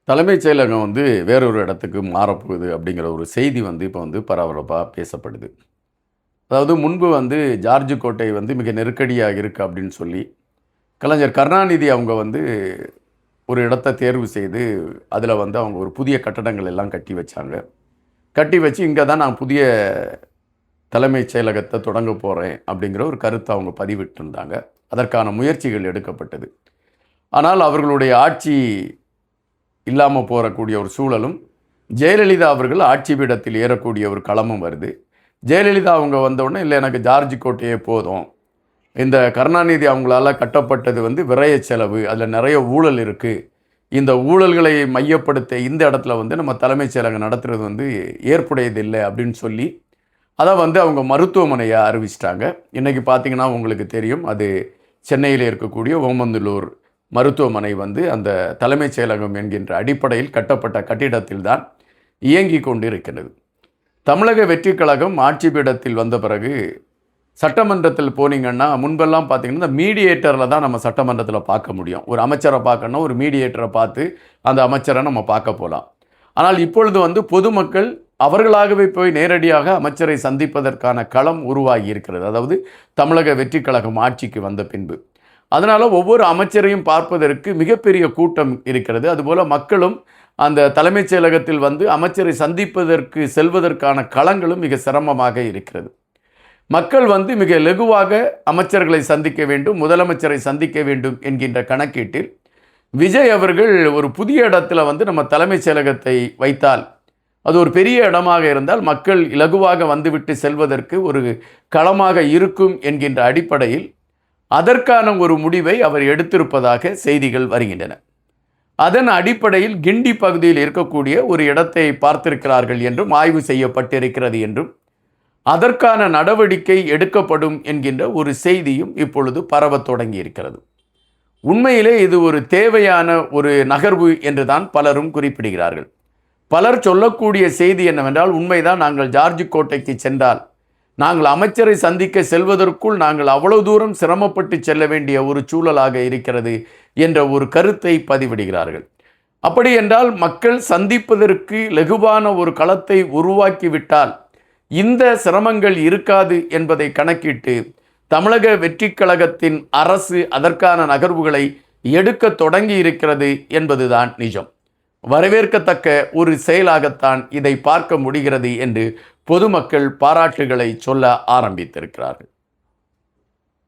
தலைமைச் செயலகம் வேறொரு இடத்துக்கு மாறப்போகுது அப்படிங்கிற ஒரு செய்தி இப்போ பரபரப்பாக பேசப்படுது. அதாவது முன்பு ஜார்ஜ் கோட்டை மிக நெருக்கடியாக இருக்குது அப்படின்னு சொல்லி கலைஞர் கருணாநிதி அவங்க ஒரு இடத்த தேர்வு செய்து அதில் அவங்க ஒரு புதிய கட்டடங்கள் எல்லாம் கட்டி வச்சாங்க. கட்டி வச்சு இங்கே தான் நான் புதிய தலைமைச் செயலகத்தை தொடங்க போகிறேன் அப்படிங்கிற ஒரு கருத்தை அவங்க பதிவிட்டிருந்தாங்க. அதற்கான முயற்சிகள் எடுக்கப்பட்டது. ஆனால் அவர்களுடைய ஆட்சி இல்லாமல் போகக்கூடிய ஒரு சூழலும், ஜெயலலிதா அவர்கள் ஆட்சி பீடத்தில் ஏறக்கூடிய ஒரு களமும் வருது. ஜெயலலிதா அவங்க வந்தவுடனே இல்லை எனக்கு ஜார்ஜ் கோட்டையே போதும், இந்த கருணாநிதி அவங்களால கட்டப்பட்டது விரய செலவு, அதில் நிறைய ஊழல் இருக்குது, இந்த ஊழல்களை மையப்படுத்த இந்த இடத்துல நம்ம தலைமைச் செயலகம் நடத்துகிறது ஏற்புடையதில்லை அப்படின்னு சொல்லி அதை அவங்க மருத்துவமனையை அறிவிச்சிட்டாங்க. இன்றைக்கி பார்த்திங்கன்னா உங்களுக்கு தெரியும், அது சென்னையில் இருக்கக்கூடிய ஓமந்தூர் மருத்துவமனை அந்த தலைமைச் செயலகம் என்கின்ற அடிப்படையில் கட்டப்பட்ட கட்டிடத்தில் தான் இயங்கி கொண்டிருக்கிறது. தமிழக வெற்றி கழகம் ஆட்சி பீடத்தில் வந்த பிறகு சட்டமன்றத்தில் போனீங்கன்னா முன்பெல்லாம் பார்த்திங்கன்னா இந்த மீடியேட்டரில் தான் நம்ம சட்டமன்றத்தில் பார்க்க முடியும். ஒரு அமைச்சரை பார்க்கணும், ஒரு மீடியேட்டரை பார்த்து அந்த அமைச்சரை நம்ம பார்க்க போகலாம். ஆனால் இப்பொழுது பொதுமக்கள் அவர்களாகவே போய் நேரடியாக அமைச்சரை சந்திப்பதற்கான களம் உருவாகி இருக்கிறது. அதாவது தமிழக வெற்றி கழகம் ஆட்சிக்கு வந்த பின்பு அதனால் ஒவ்வொரு அமைச்சரையும் பார்ப்பதற்கு மிகப்பெரிய கூட்டம் இருக்கிறது. அதுபோல் மக்களும் அந்த தலைமைச் செயலகத்தில் அமைச்சரை சந்திப்பதற்கு செல்வதற்கான களங்களும் மிக சிரமமாக இருக்கிறது. மக்கள் மிக லகுவாக அமைச்சர்களை சந்திக்க வேண்டும், முதலமைச்சரை சந்திக்க வேண்டும் என்கின்ற கணக்கீட்டில் விஜய் அவர்கள் ஒரு புதிய இடத்துல நம்ம தலைமைச் செயலகத்தை வைத்தால், அது ஒரு பெரிய இடமாக இருந்தால் மக்கள் இலகுவாக வந்துவிட்டு செல்வதற்கு ஒரு களமாக இருக்கும் என்கின்ற அடிப்படையில் அதற்கான ஒரு முடிவை அவர் எடுத்திருப்பதாக செய்திகள் வருகின்றன. அதன் அடிப்படையில் கிண்டி பகுதியில் இருக்கக்கூடிய ஒரு இடத்தை பார்த்திருக்கிறார்கள் என்றும் ஆய்வு செய்யப்பட்டிருக்கிறது என்றும் அதற்கான நடவடிக்கை எடுக்கப்படும் என்கின்ற ஒரு செய்தியும் இப்பொழுது பரவத் தொடங்கி இருக்கிறது. உண்மையிலே இது ஒரு தேவையான ஒரு நகர்வு என்றுதான் பலரும் குறிப்பிடுகிறார்கள். பலர் சொல்லக்கூடிய செய்தி என்னவென்றால், உண்மைதான், நாங்கள் ஜார்ஜ் கோட்டைக்கு சென்றால் நாங்கள் அமைச்சரை சந்திக்க செல்வதற்குள் நாங்கள் அவ்வளவு தூரம் சிரமப்பட்டு செல்ல வேண்டிய ஒரு சூழலாக இருக்கிறது என்ற ஒரு கருத்தை பதிவிடுகிறார்கள். அப்படி என்றால் மக்கள் சந்திப்பதற்கு லகுவான ஒரு களத்தை உருவாக்கிவிட்டால் இந்த சிரமங்கள் இருக்காது என்பதை கணக்கிட்டு தமிழக வெற்றி கழகத்தின் அரசு அதற்கான நகர்வுகளை எடுக்க தொடங்கி இருக்கிறது என்பதுதான் நிஜம். வரவேற்கத்தக்க ஒரு செயலாகத்தான் இதை பார்க்க முடிகிறது என்று பொதுமக்கள் பாராட்டுகளை சொல்ல ஆரம்பித்திருக்கிறார்கள்.